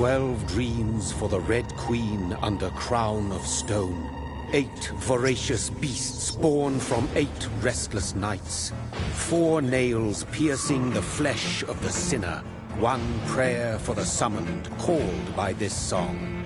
12 dreams for the Red Queen under crown of stone. 8 voracious beasts born from 8 restless nights. 4 nails piercing the flesh of the sinner. 1 prayer for the summoned, called by this song.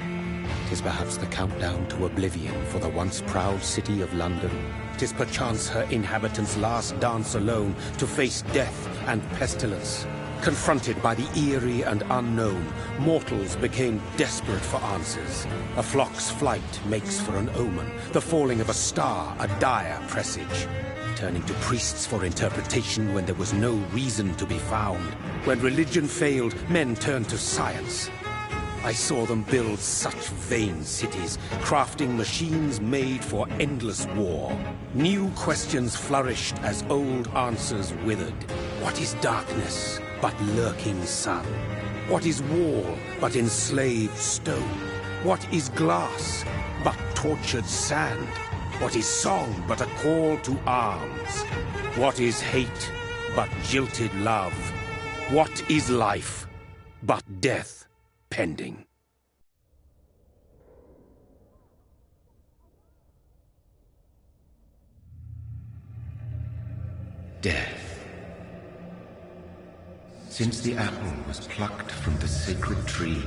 'Tis perhaps the countdown to oblivion for the once proud city of London. 'Tis perchance her inhabitants' last dance alone to face death and pestilence. Confronted by the eerie and unknown, mortals became desperate for answers. A flock's flight makes for an omen, the falling of a star a dire presage. Turning to priests for interpretation when there was no reason to be found. When religion failed, men turned to science. I saw them build such vain cities, crafting machines made for endless war. New questions flourished as old answers withered. What is darkness but lurking sun? What is wall but enslaved stone? What is glass but tortured sand? What is song but a call to arms? What is hate but jilted love? What is life but death pending? Death. Since the apple was plucked from the sacred tree,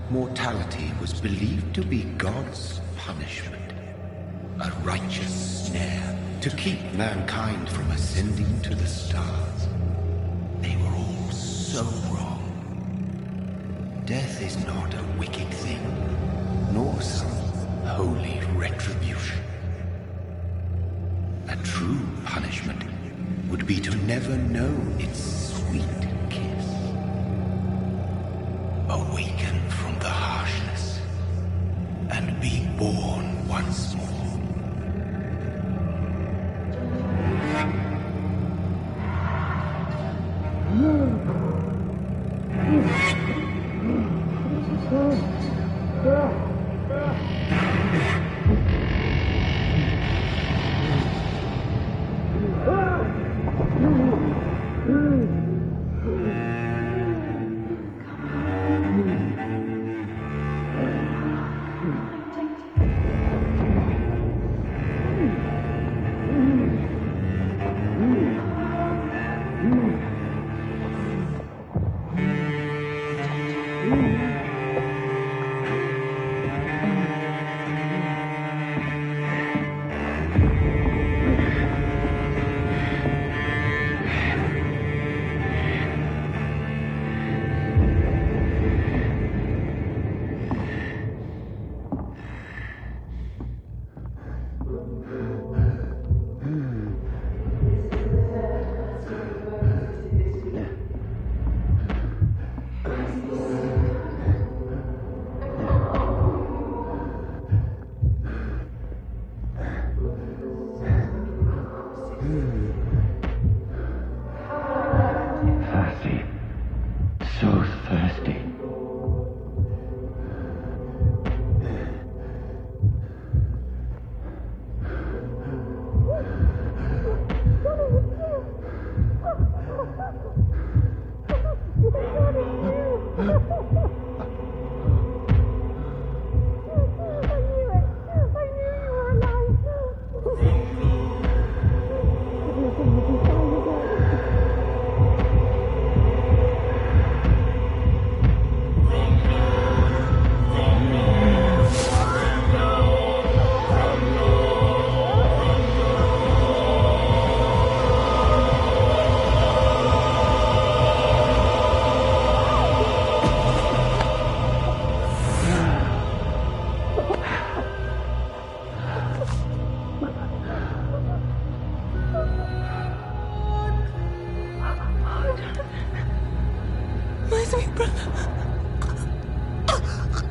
mortality was believed to be God's punishment. A righteous snare to keep mankind from ascending to the stars. They were all so wrong. Death is not a wicked thing, nor some holy retribution. A true punishment would be to never know its sweet kiss. Awaken from the harshness and be born once more.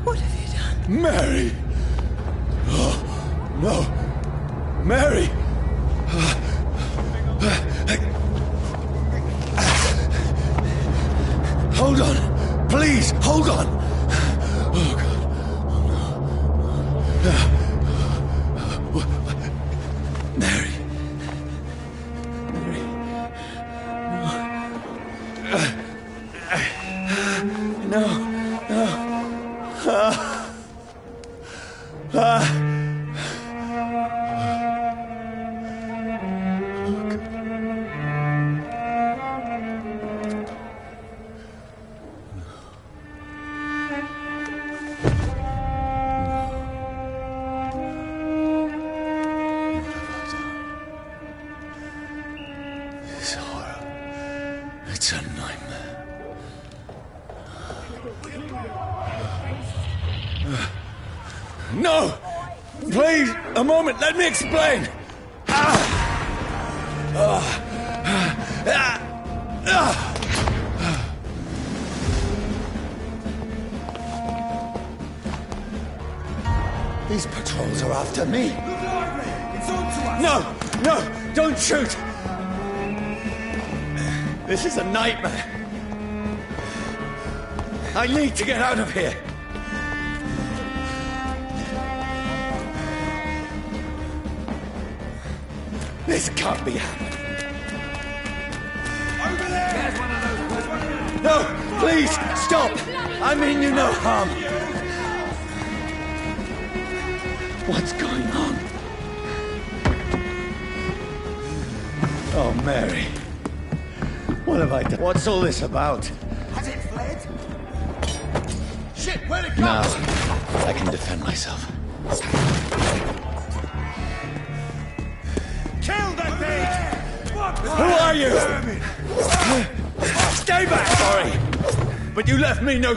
What have you done? Mary! Oh, no! Mary! Hold on! Please, hold on! Oh, God. Oh, no. Mary. Mary. No. No. No. This horror. It's a nightmare. No! Please, a moment, let me explain! These patrols are after me. It's on to us! No! No! Don't shoot! This is a nightmare. I need to get out of here. This can't be happening. Over there! There's one of those. There's one of those. No! Please, stop! I mean you no harm. What's going on? Oh, Mary. What have I done? What's all this about? Has it fled? Shit, where'd it go? Now, I can defend myself. Kill that thing! What? Who are you? Stay back! Sorry, but you left me no...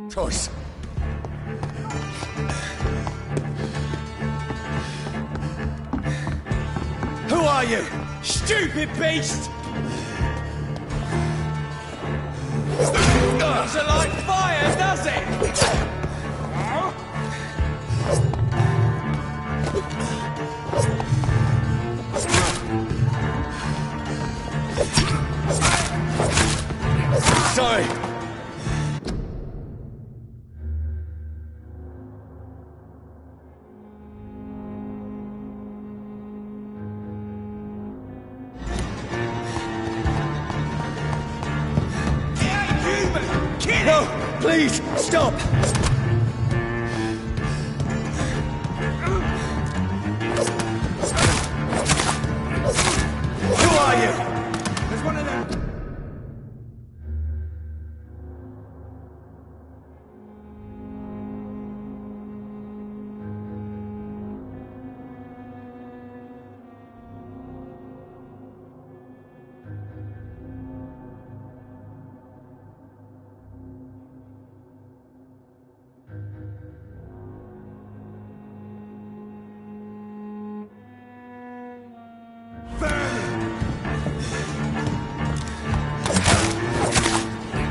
choice. Who are you? Stupid beast! Doesn't like fire, does it? Sorry. No, please, stop! Who are you? There's one of them.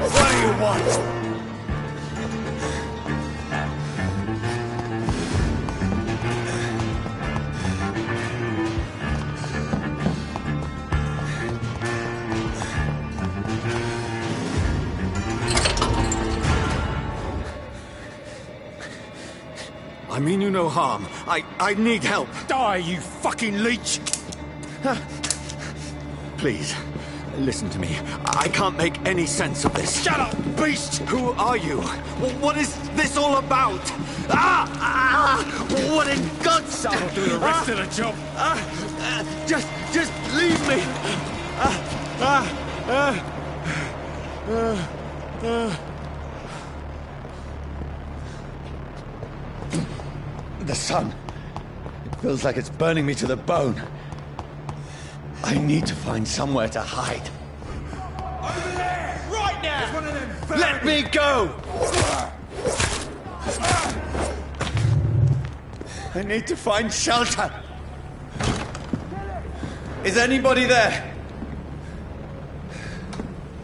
What do you want? I mean you no harm. I need help. Die, you fucking leech! Please, listen to me. I can't make any sense of this. Shut up, beast! Who are you? What is this all about? What in God's... I'll do the rest of the job. Just leave me. The sun. It feels like it's burning me to the bone. I need to find somewhere to hide. Over there! Right now! There's one of them. Let me go! I need to find shelter. Is anybody there?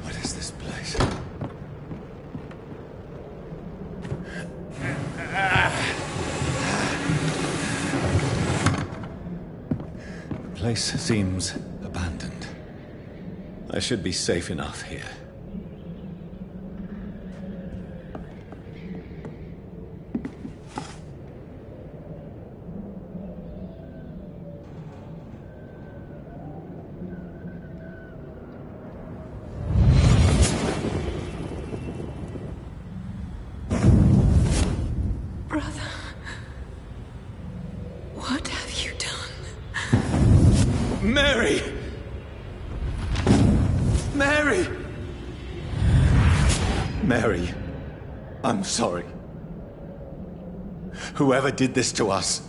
What is this place? The place seems abandoned. I should be safe enough here. Brother, what have you done? Mary! Mary! Mary, I'm sorry. Whoever did this to us,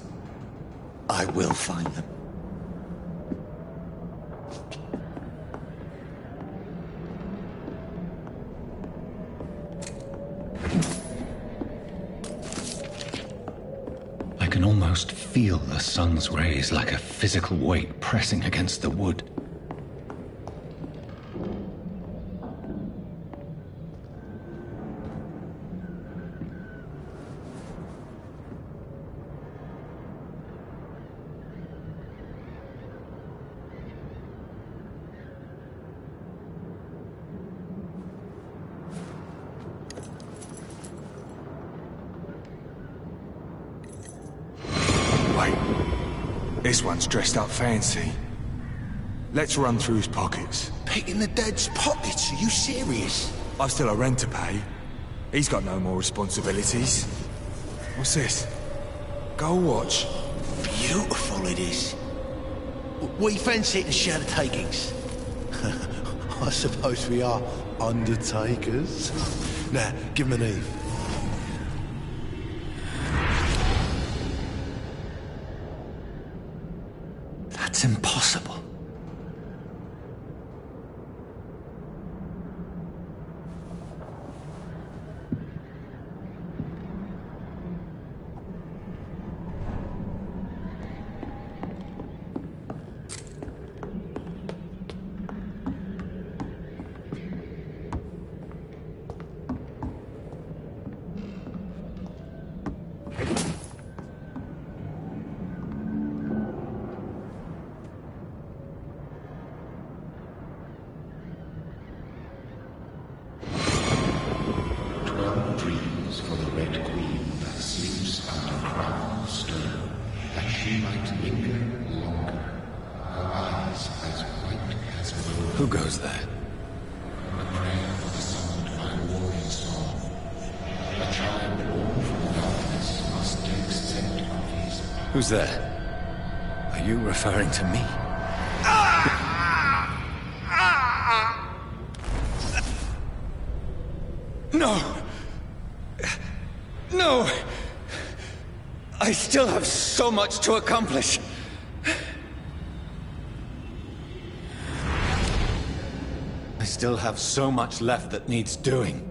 I will find them. I can almost feel the sun's rays like a physical weight pressing against the wood. This one's dressed up fancy. Let's run through his pockets. Picking the dead's pockets? Are you serious? I've still a rent to pay. He's got no more responsibilities. What's this? Gold watch. Beautiful it is. We fancy it and share the takings. I suppose we are undertakers. Now, give him an Eve. That's impossible. For the Red Queen that sleeps under crown of stone, that she might linger longer, her eyes as white as wool. Who goes there? A prayer for the summoned by warrior song. A child born from darkness must take scent of his. Who's there? Are you referring to me? No! No! I still have so much to accomplish. I still have so much left that needs doing.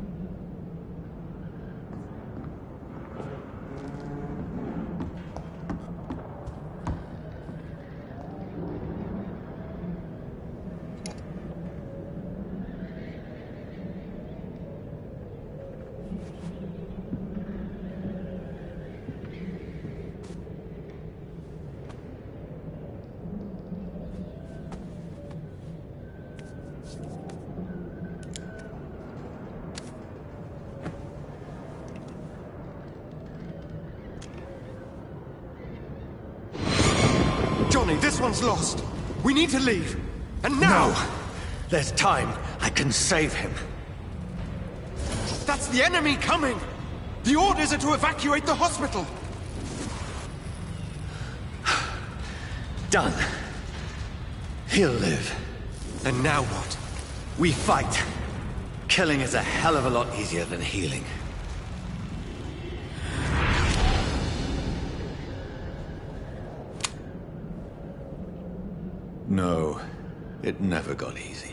Johnny, this one's lost. We need to leave. And now! No! There's time. I can save him. That's the enemy coming! The orders are to evacuate the hospital! Done. He'll live. And now what? We fight. Killing is a hell of a lot easier than healing. No, it never got easy.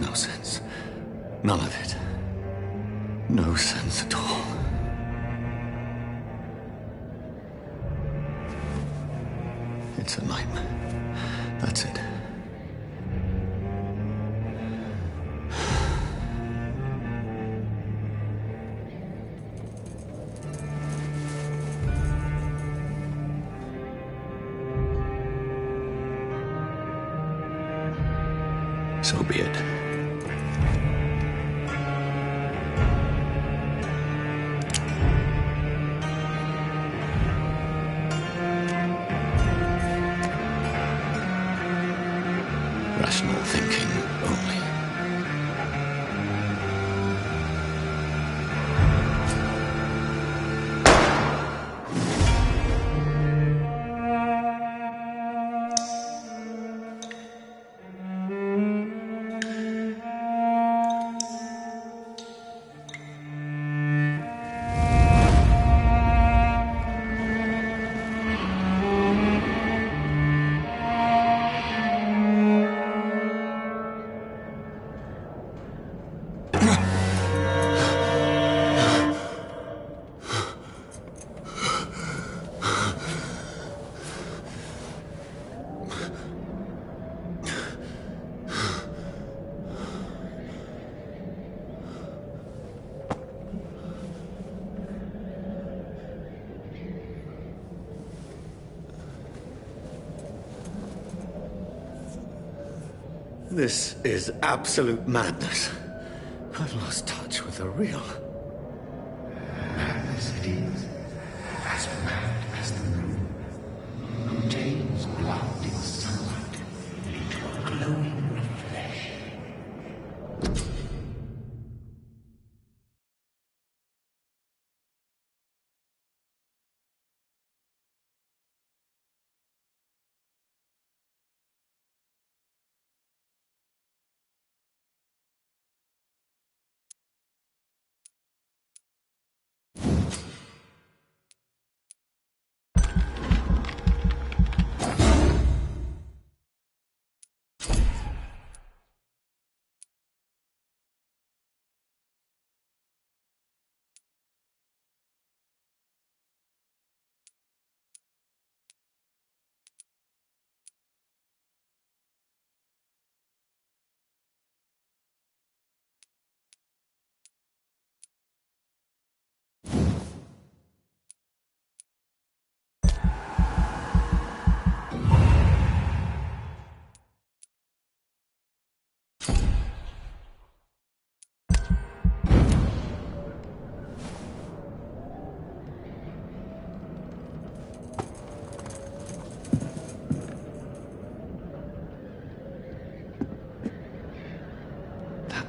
no sense. None of it. No sense at all. It's a nightmare. That's it. So be it. Rational thinking only. This is absolute madness. I've lost touch with the real. Madness it is, as mad as the moon, who takes blood in sunlight into a glowing flesh.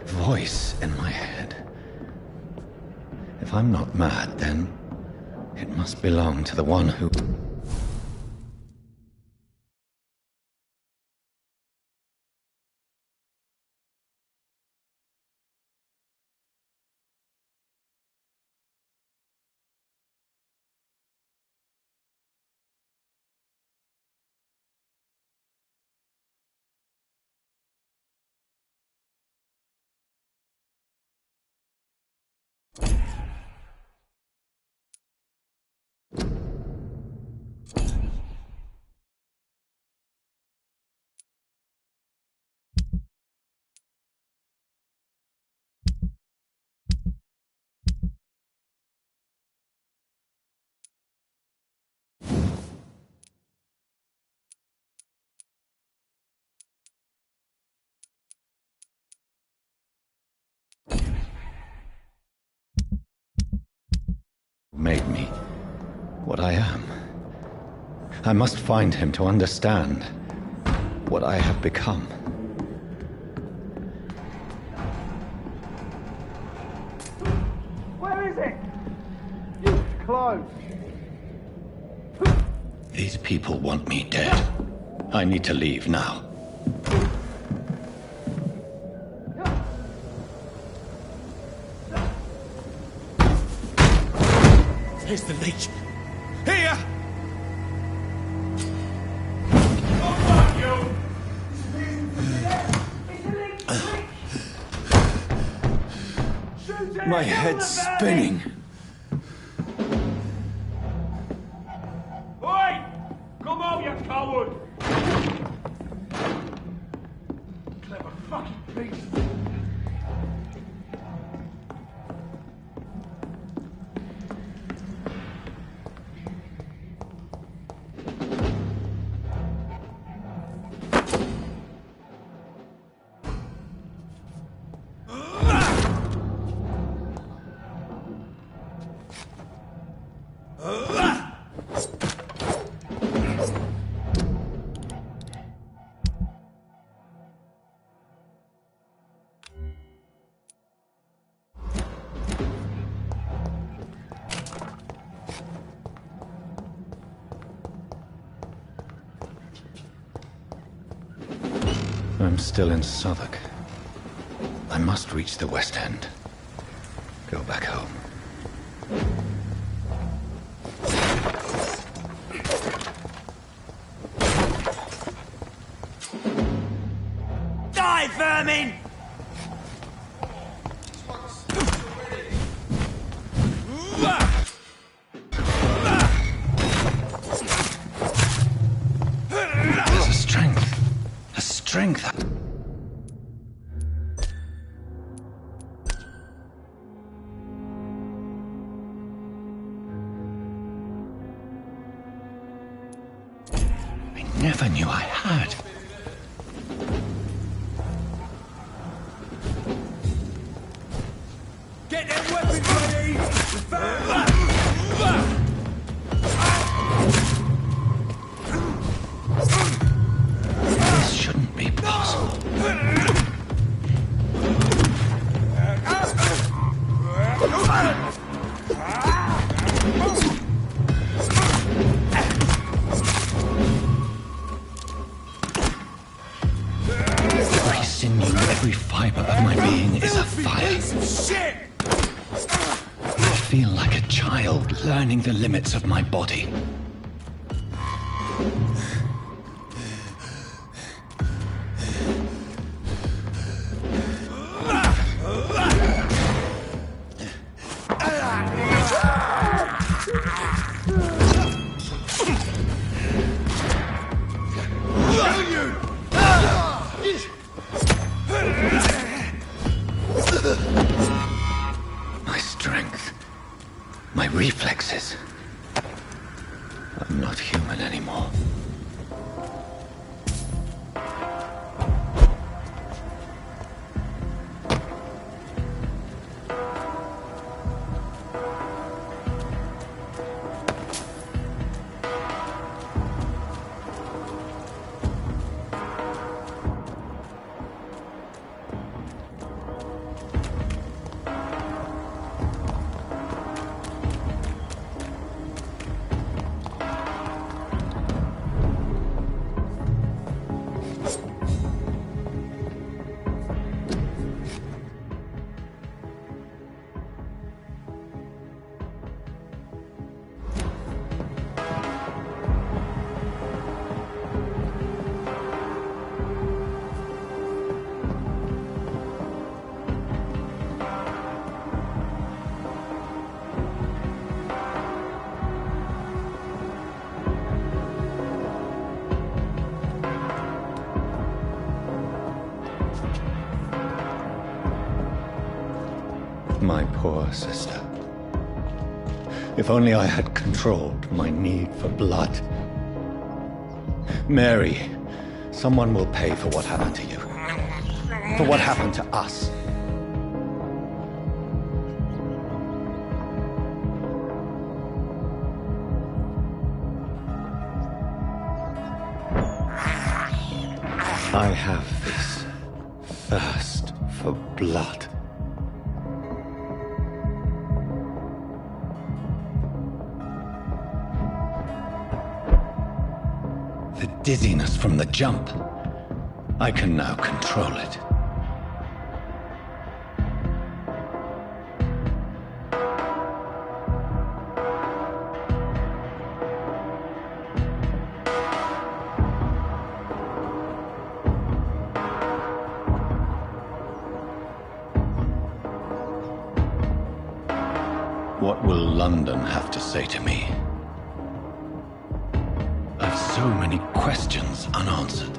Voice in my head. If I'm not mad, then it must belong to the one who... made me what I am. I must find him to understand what I have become. Where is it? You close. These people want me dead. I need to leave now. Here's the leech. Here! My head's spinning. Oi! Come out, you coward! Clever fucking beast! I'm still in Southwark. I must reach the West End. Go back home. Die, vermin! There's a strength. A strength. I never knew I had. Get them weapons ready! This shouldn't be possible. Every sinew, every fiber of my being is afire. Piece of shit! I feel like a child learning the limits of my body. My strength, my reflexes. I'm not human anymore. My poor sister. If only I had controlled my need for blood. Mary, someone will pay for what happened to you. For what happened to us. I have this thirst for blood. The dizziness from the jump. I can now control it. What will London have to say to me? I've so many questions unanswered.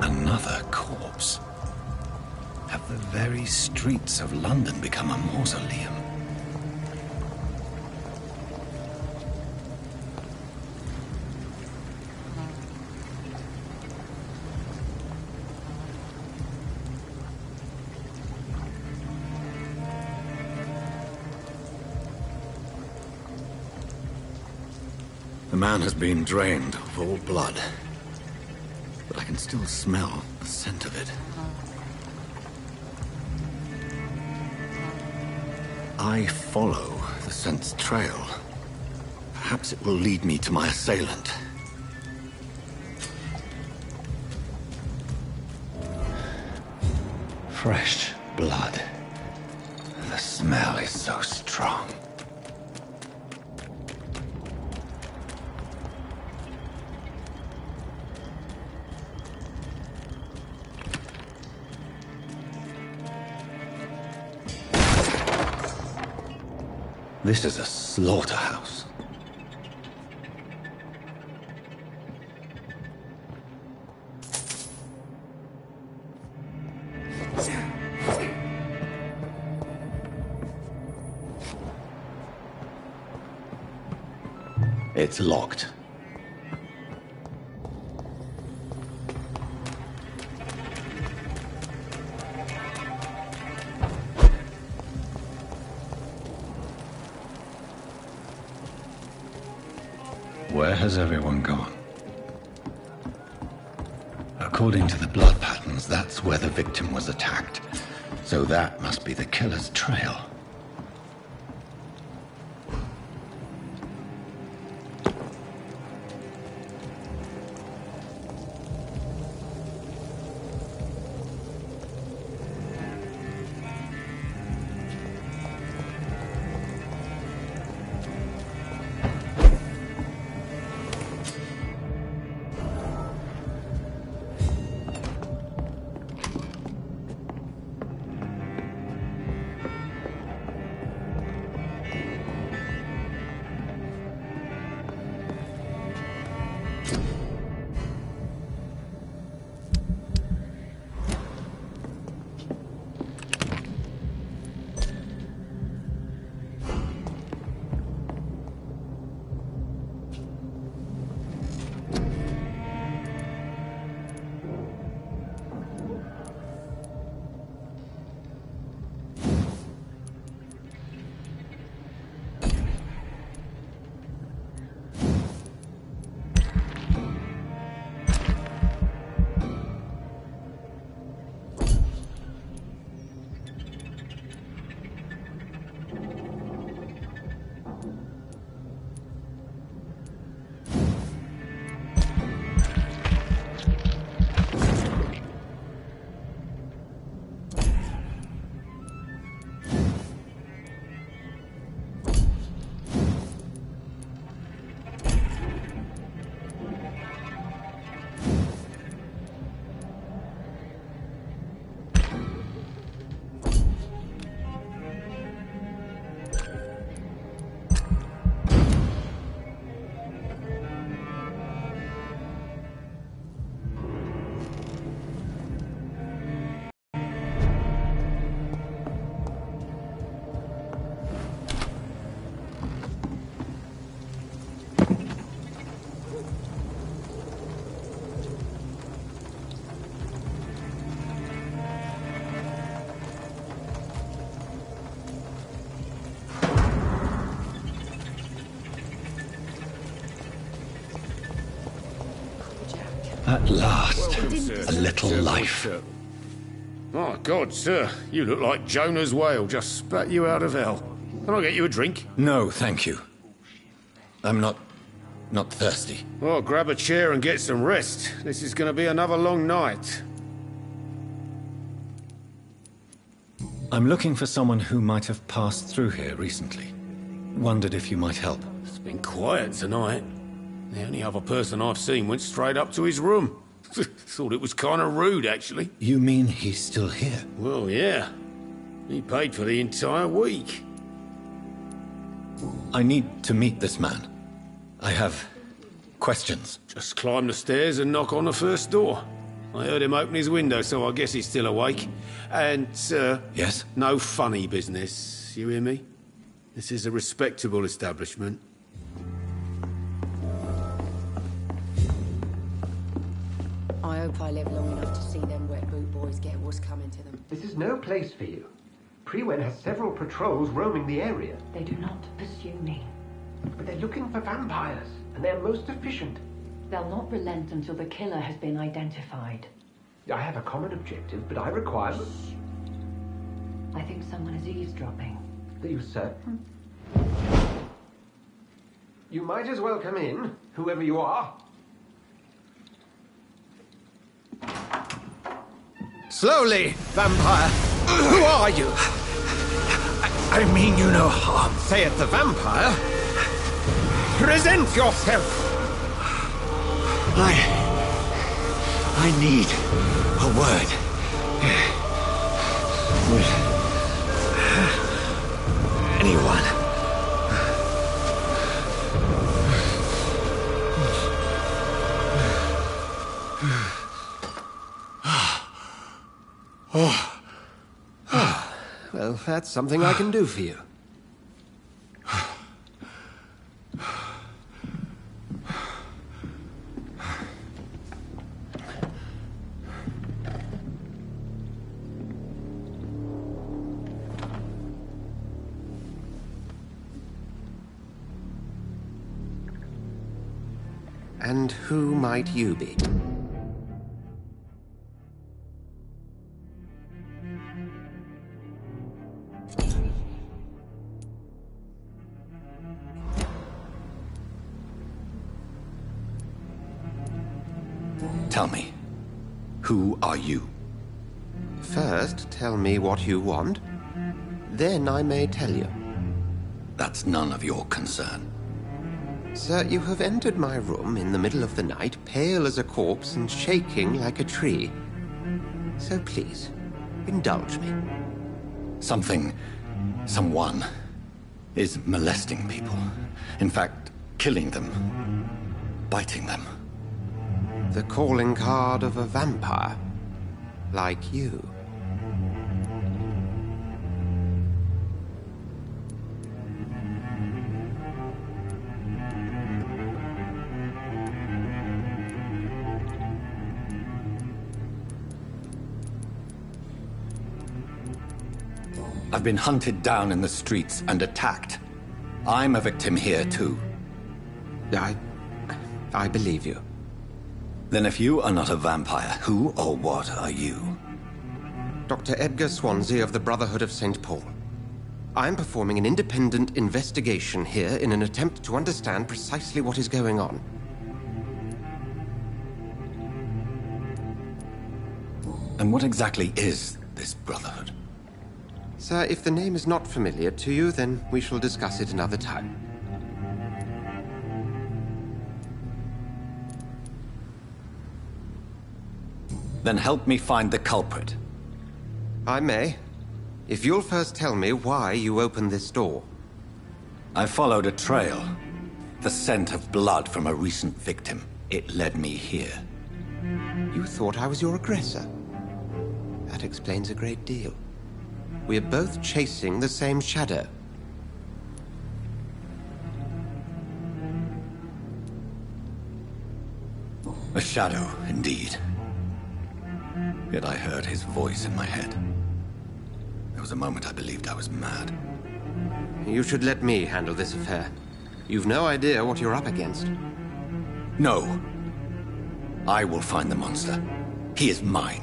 Another corpse. Have the very streets of London become a mausoleum? The man has been drained of all blood, but I can still smell the scent of it. I follow the scent's trail. Perhaps it will lead me to my assailant. Fresh blood. The smell is so strong. This is a slaughterhouse. It's locked. Where has everyone gone? According to the blood patterns, that's where the victim was attacked. So that must be the killer's trail. At last, a little life. My God, sir, you look like Jonah's whale just spat you out of hell. Can I get you a drink? No, thank you. I'm not thirsty. Well, grab a chair and get some rest. This is going to be another long night. I'm looking for someone who might have passed through here recently. Wondered if you might help. It's been quiet tonight. The only other person I've seen went straight up to his room. Thought it was kind of rude, actually. You mean he's still here? Well, yeah. He paid for the entire week. I need to meet this man. I have questions. Just climb the stairs and knock on the first door. I heard him open his window, so I guess he's still awake. And, Yes? no funny business. You hear me? This is a respectable establishment. I hope I live long enough to see them wet boot boys get what's coming to them. This is no place for you. Prewen has several patrols roaming the area. They do not pursue me. But they're looking for vampires, and they're most efficient. They'll not relent until the killer has been identified. I have a common objective, but I require... I think someone is eavesdropping. Are you certain? You might as well come in, whoever you are. Slowly, vampire! Who are you? I mean you no harm. Say it, the vampire? Present yourself! I need a word. With anyone. Well, that's something I can do for you. And who might you be? Tell me, who are you? First, tell me what you want. Then I may tell you. That's none of your concern. Sir, you have entered my room in the middle of the night, pale as a corpse and shaking like a tree. So please, indulge me. Someone is molesting people. In fact, killing them. Biting them. The calling card of a vampire. Like you. I've been hunted down in the streets and attacked. I'm a victim here, too. I believe you. Then if you are not a vampire, who or what are you? Dr. Edgar Swansea of the Brotherhood of St. Paul. I'm performing an independent investigation here in an attempt to understand precisely what is going on. And what exactly is this Brotherhood? Sir, if the name is not familiar to you, then we shall discuss it another time. Then help me find the culprit. I may. If you'll first tell me why you opened this door. I followed a trail. The scent of blood from a recent victim. It led me here. You thought I was your aggressor. That explains a great deal. We're both chasing the same shadow. A shadow, indeed. Yet I heard his voice in my head. There was a moment I believed I was mad. You should let me handle this affair. You've no idea what you're up against. No. I will find the monster. He is mine.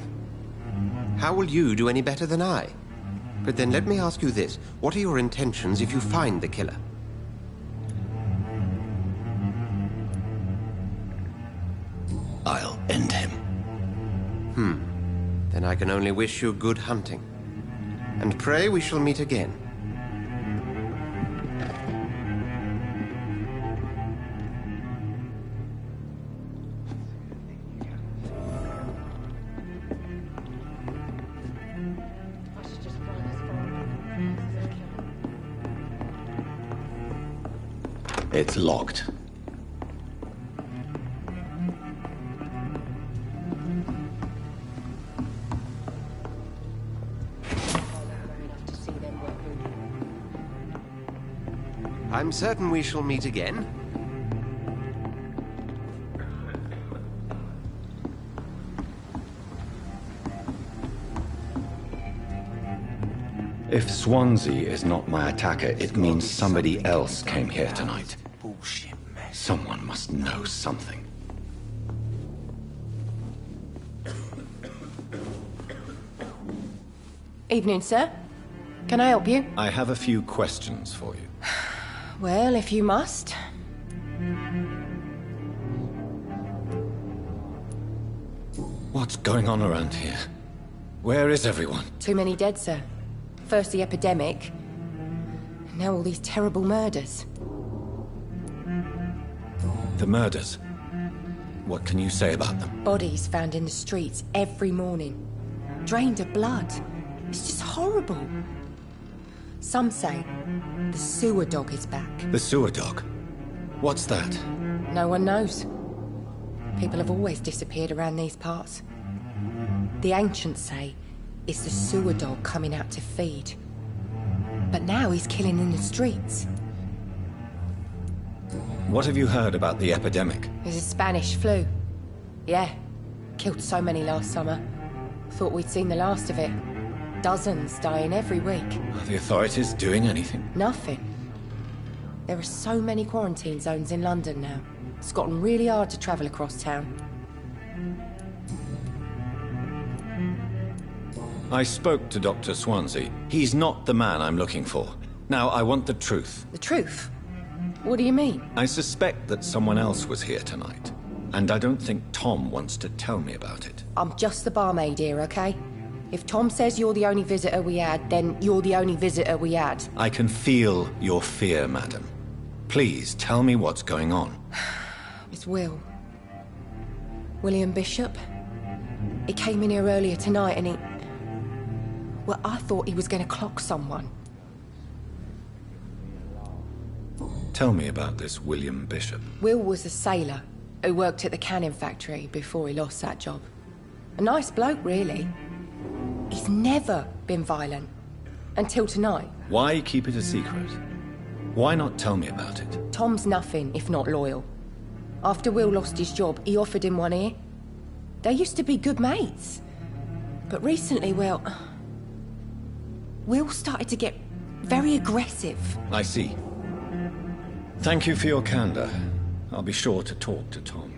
How will you do any better than I? But then let me ask you this. What are your intentions if you find the killer? I'll end him. Then I can only wish you good hunting. and pray we shall meet again. It's locked. I'm certain we shall meet again. If Swansea is not my attacker, it means somebody else came here tonight. Bullshit, man. Someone must know something. Evening, sir. Can I help you? I have a few questions for you. Well, if you must. What's going on around here? Where is everyone? Too many dead, sir. First the epidemic, now all these terrible murders. The murders? What can you say about them? Bodies found in the streets every morning. Drained of blood. It's just horrible. Some say the sewer dog is back. The sewer dog? What's that? No one knows. People have always disappeared around these parts. The ancients say it's the sewer dog coming out to feed. But now he's killing in the streets. What have you heard about the epidemic? There's a Spanish flu. Yeah. Killed so many last summer. Thought we'd seen the last of it. Dozens dying every week. Are the authorities doing anything? Nothing. There are so many quarantine zones in London now. It's gotten really hard to travel across town. I spoke to Dr. Swansea. He's not the man I'm looking for. Now, I want the truth. The truth? What do you mean? I suspect that someone else was here tonight. And I don't think Tom wants to tell me about it. I'm just the barmaid here, okay? If Tom says you're the only visitor we had, then you're the only visitor we had. I can feel your fear, madam. Please, tell me what's going on. It's Will. William Bishop. He came in here earlier tonight and he... Well, I thought he was going to clock someone. Tell me about this William Bishop. Will was a sailor who worked at the cannon factory before he lost that job. A nice bloke, really. He's never been violent. Until tonight. Why keep it a secret? Why not tell me about it? Tom's nothing if not loyal. After Will lost his job, he offered him one ear. They used to be good mates. But recently, well... Will started to get very aggressive. I see. Thank you for your candor. I'll be sure to talk to Tom.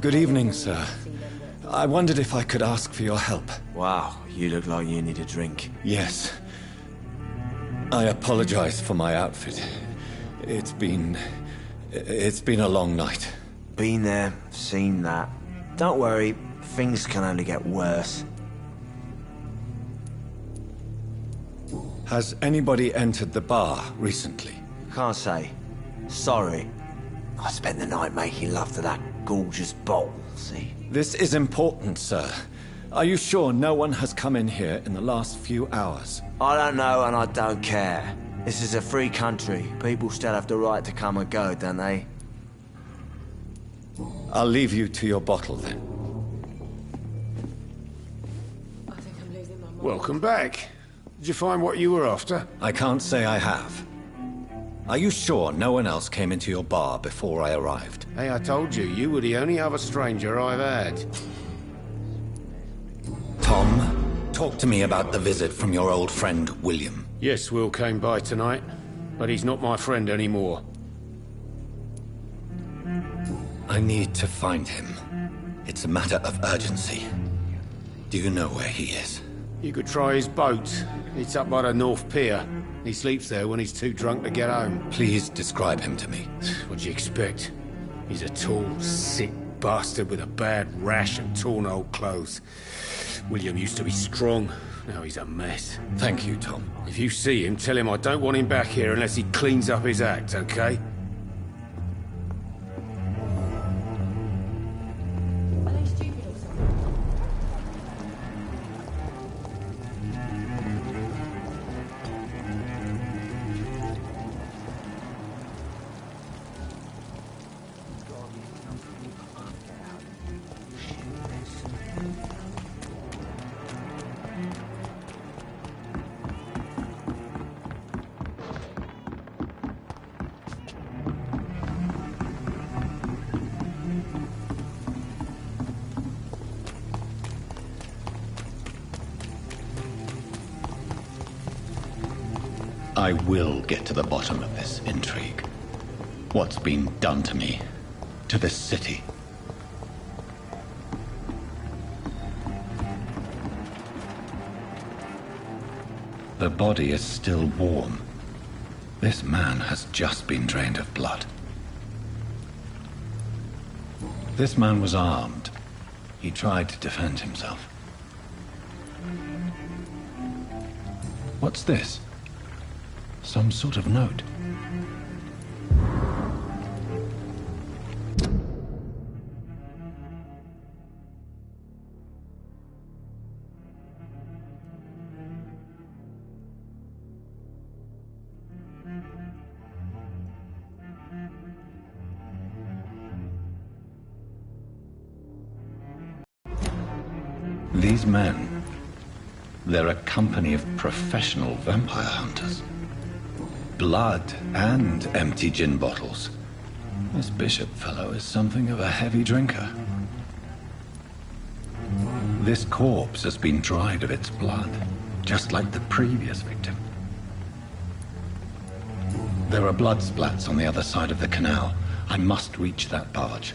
Good evening, sir. I wondered if I could ask for your help. Wow, you look like you need a drink. Yes. I apologize for my outfit. It's been a long night. Been there, seen that. Don't worry, things can only get worse. Has anybody entered the bar recently? Can't say. Sorry. I spent the night making love to that gorgeous bowl, see? This is important, sir. Are you sure no one has come in here in the last few hours? I don't know and I don't care. This is a free country. People still have the right to come and go, don't they? I'll leave you to your bottle, then. I think I'm losing my mind. Welcome back. Did you find what you were after? I can't say I have. Are you sure no one else came into your bar before I arrived? Hey, I told you, you were the only other stranger I've had. Tom, talk to me about the visit from your old friend, William. Yes, Will came by tonight, but he's not my friend anymore. I need to find him. It's a matter of urgency. Do you know where he is? You could try his boat. It's up by the North Pier. He sleeps there when he's too drunk to get home. Please describe him to me. What'd you expect? He's a tall, sick bastard with a bad rash and torn old clothes. William used to be strong. Now he's a mess. Thank you, Tom. If you see him, tell him I don't want him back here unless he cleans up his act, okay? I will get to the bottom of this intrigue. What's been done to me, to this city. The body is still warm. This man has just been drained of blood. This man was armed. He tried to defend himself. What's this? Some sort of note. These men, they're a company of professional vampire hunters. Blood and empty gin bottles. This Bishop fellow is something of a heavy drinker. This corpse has been dried of its blood, just like the previous victim. There are blood splats on the other side of the canal. I must reach that barge.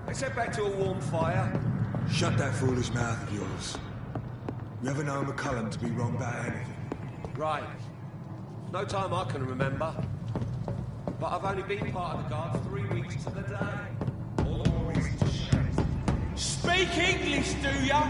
Let's head back to a warm fire. Shut that foolish mouth of yours. You ever know McCullum to be wrong about anything? Right. No time I can remember. But I've only been part of the guard 3 weeks to the day. All the more reason to shout. Speak English, do ya?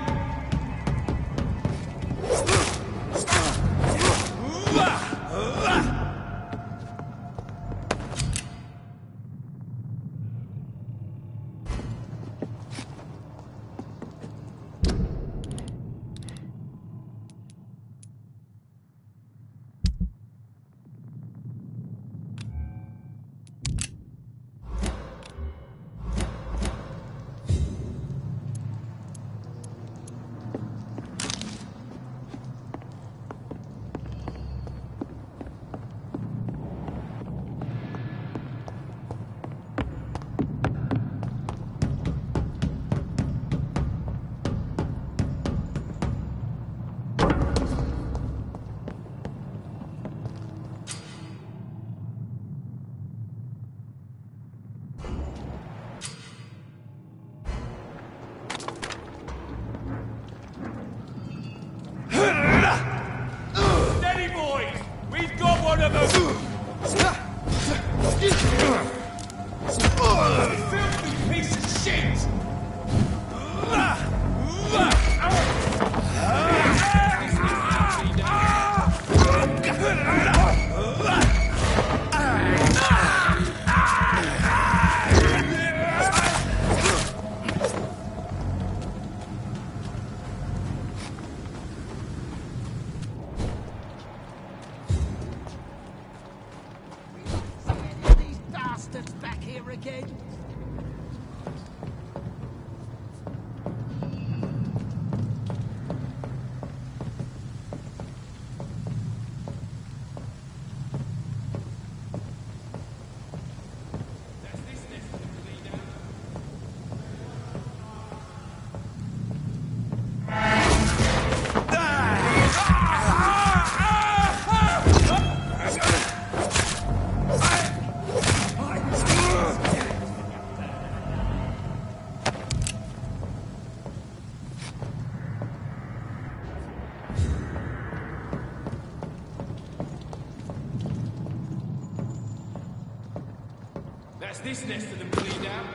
That's this nest of them cleaned out.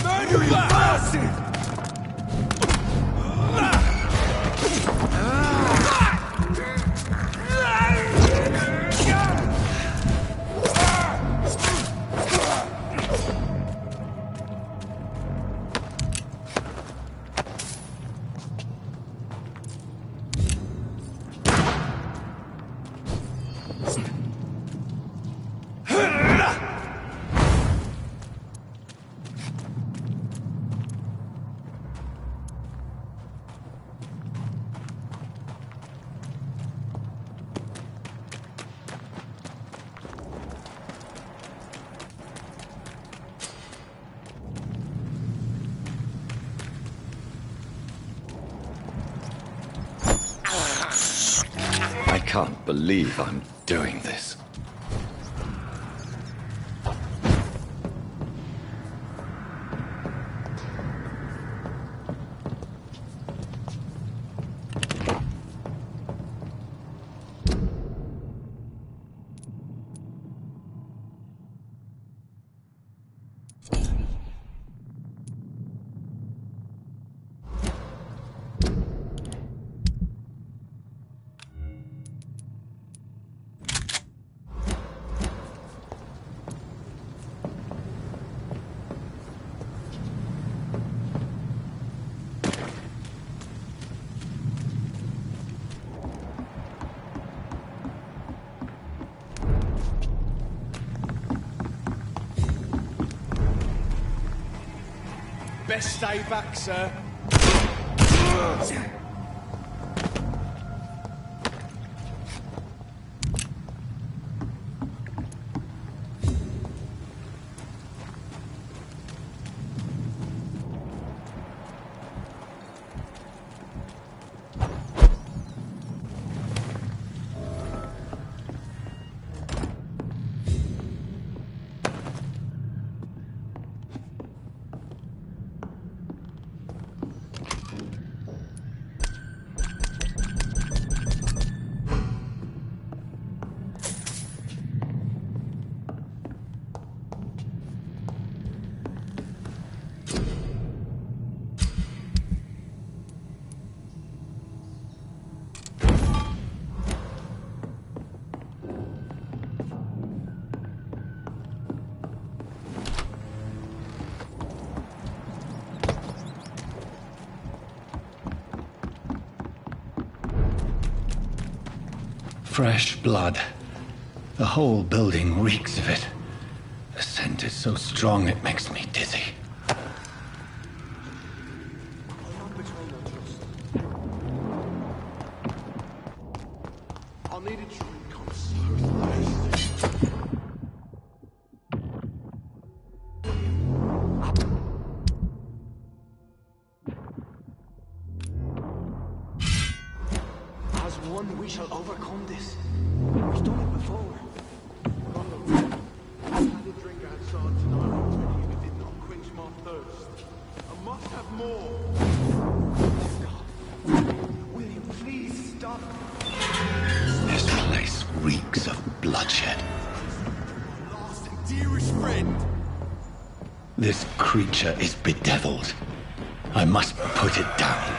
Murder, you bastard! I can't believe I'm doing this. Best stay back, sir. Fresh blood. The whole building reeks of it. The scent is so strong it makes me dizzy. I need a drink. I'm so thirsty. As one, we shall overcome this. We've done it before. I had a drink outside tonight already and it did not quench my thirst. I must have more. William, please stop. This place reeks of bloodshed. Last and dearest friend. This creature is bedeviled. I must put it down.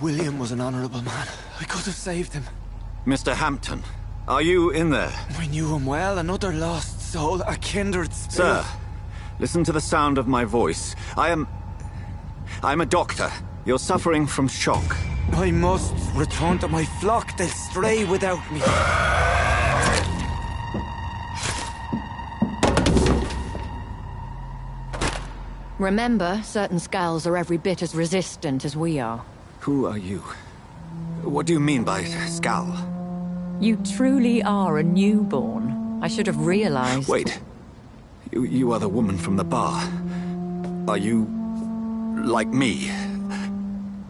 William was an honorable man. I could have saved him. Mr. Hampton, are you in there? I knew him well, another lost soul, a kindred spirit. Sir, listen to the sound of my voice. I'm a doctor. You're suffering from shock. I must return to my flock. They'll stray without me. Remember, certain skulls are every bit as resistant as we are. Who are you? What do you mean by Skal? You truly are a newborn. I should have realized. Wait. You are the woman from the bar. Are you... like me?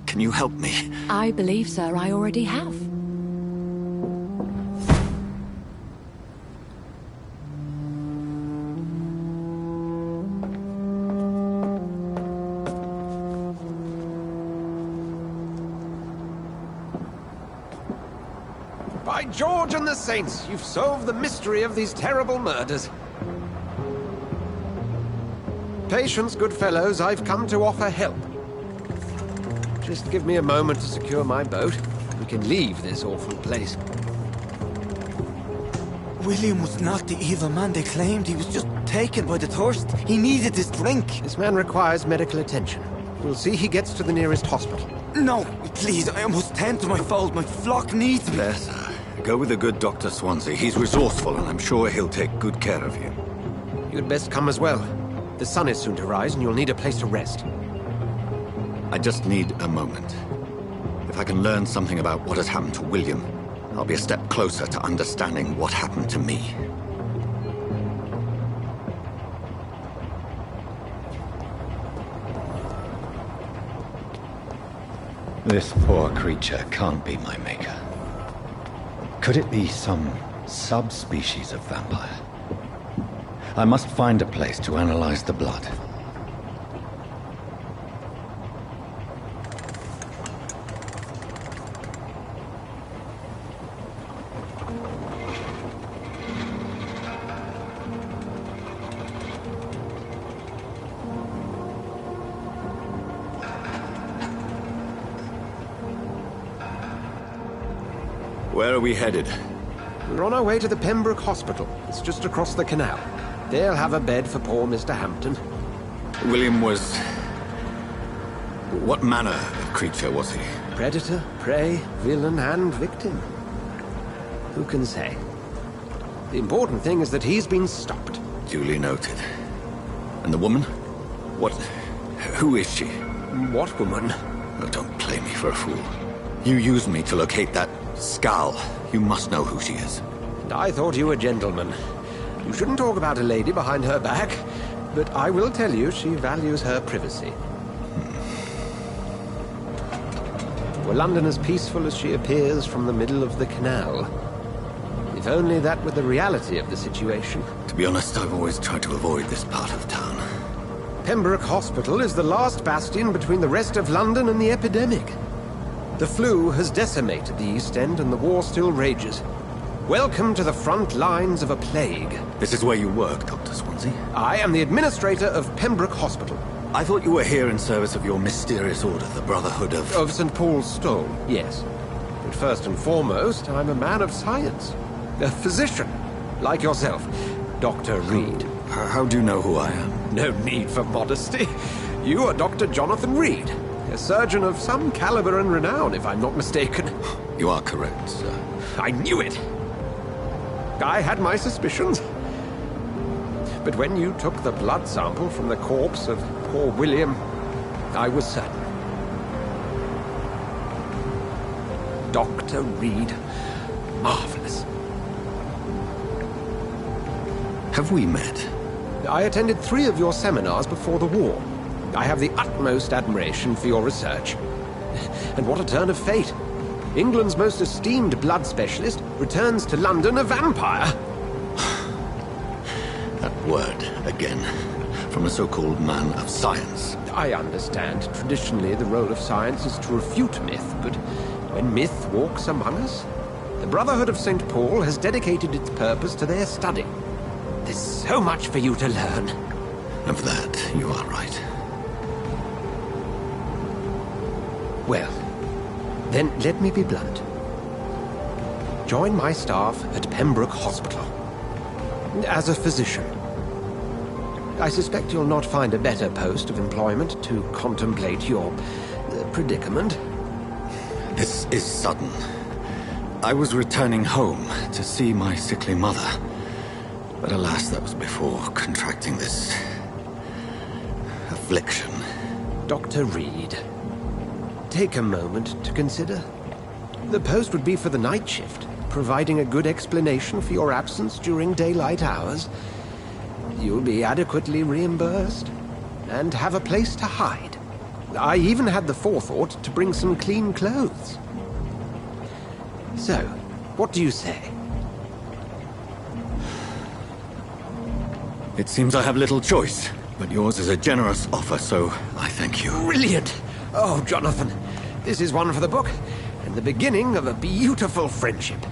Can you help me? I believe, sir, I already have. By George and the Saints, you've solved the mystery of these terrible murders. Patience, good fellows, I've come to offer help. Just give me a moment to secure my boat. We can leave this awful place. William was not the evil man they claimed. He was just taken by the thirst. He needed his drink. This man requires medical attention. We'll see he gets to the nearest hospital. No, please, I must tend to my fold. My flock needs me. There, sir. Go with the good Dr. Swansea. He's resourceful, and I'm sure he'll take good care of you. You'd best come as well. The sun is soon to rise, and you'll need a place to rest. I just need a moment. If I can learn something about what has happened to William, I'll be a step closer to understanding what happened to me. This poor creature can't be my maker. Could it be some subspecies of vampire? I must find a place to analyze the blood. Where are we headed? We're on our way to the Pembroke Hospital. It's just across the canal. They'll have a bed for poor Mr. Hampton. William was... what manner of creature was he? Predator, prey, villain, and victim. Who can say? The important thing is that he's been stopped. Duly noted. And the woman? What... who is she? What woman? Oh, don't play me for a fool. You used me to locate that Skal. You must know who she is. I thought you a gentleman. You shouldn't talk about a lady behind her back, but I will tell you she values her privacy. Were London as peaceful as she appears from the middle of the canal? If only that were the reality of the situation. To be honest, I've always tried to avoid this part of town. Pembroke Hospital is the last bastion between the rest of London and the epidemic. The flu has decimated the East End and the war still rages. Welcome to the front lines of a plague. This is where you work, Dr. Swansea? I am the administrator of Pembroke Hospital. I thought you were here in service of your mysterious order, the Brotherhood of... Of St. Paul's Stole, yes. But first and foremost, I'm a man of science. A physician, like yourself, Dr. Reed. How do you know who I am? No need for modesty. You are Dr. Jonathan Reed, a surgeon of some caliber and renown, if I'm not mistaken. You are correct, sir. I knew it! I had my suspicions. But when you took the blood sample from the corpse of poor William, I was certain. Dr. Reed, marvelous. Have we met? I attended 3 of your seminars before the war. I have the utmost admiration for your research. And what a turn of fate. England's most esteemed blood specialist returns to London a vampire. That word, again. From a so-called man of science. I understand. Traditionally, the role of science is to refute myth, but when myth walks among us, the Brotherhood of St. Paul has dedicated its purpose to their study. There's so much for you to learn. Of that, you are right. Well, Then let me be blunt. Join my staff at Pembroke Hospital. As a physician. I suspect you'll not find a better post of employment to contemplate your predicament. This is sudden. I was returning home to see my sickly mother. But alas, that was before contracting this affliction. Dr. Reed, take a moment to consider. The post would be for the night shift, providing a good explanation for your absence during daylight hours. You'll be adequately reimbursed and have a place to hide. I even had the forethought to bring some clean clothes. So, what do you say? It seems I have little choice, but yours is a generous offer, so I thank you. Brilliant! Oh, Jonathan, this is one for the book, and the beginning of a beautiful friendship.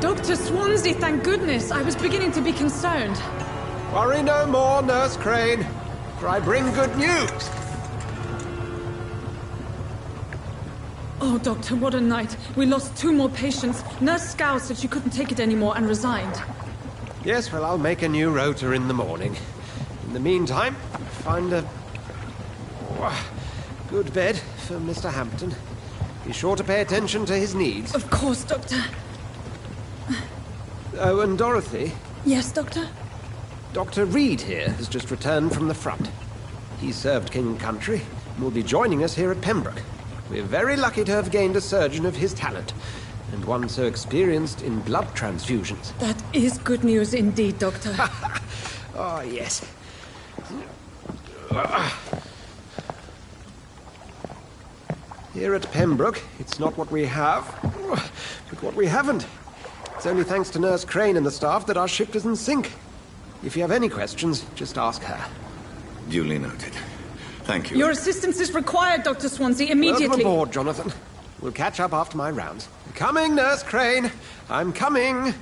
Dr. Swansea, thank goodness. I was beginning to be concerned. Worry no more, Nurse Crane, for I bring good news. Oh, Doctor, what a night. We lost 2 more patients. Nurse Scow said she couldn't take it anymore and resigned. Yes, well, I'll make a new rota in the morning. In the meantime, find a good bed for Mr. Hampton. Be sure to pay attention to his needs. Of course, Doctor. Oh, and Dorothy? Yes, Doctor? Dr. Reed here has just returned from the front. He served King Country and will be joining us here at Pembroke. We're very lucky to have gained a surgeon of his talent, and one so experienced in blood transfusions. That is good news indeed, Doctor. Oh, yes. Here at Pembroke, it's not what we have, but what we haven't. It's only thanks to Nurse Crane and the staff that our ship doesn't sink. If you have any questions, just ask her. Duly noted. Thank you. Your assistance is required, Dr. Swansea, immediately. Welcome aboard, Jonathan. We'll catch up after my rounds. Coming, Nurse Crane. I'm coming.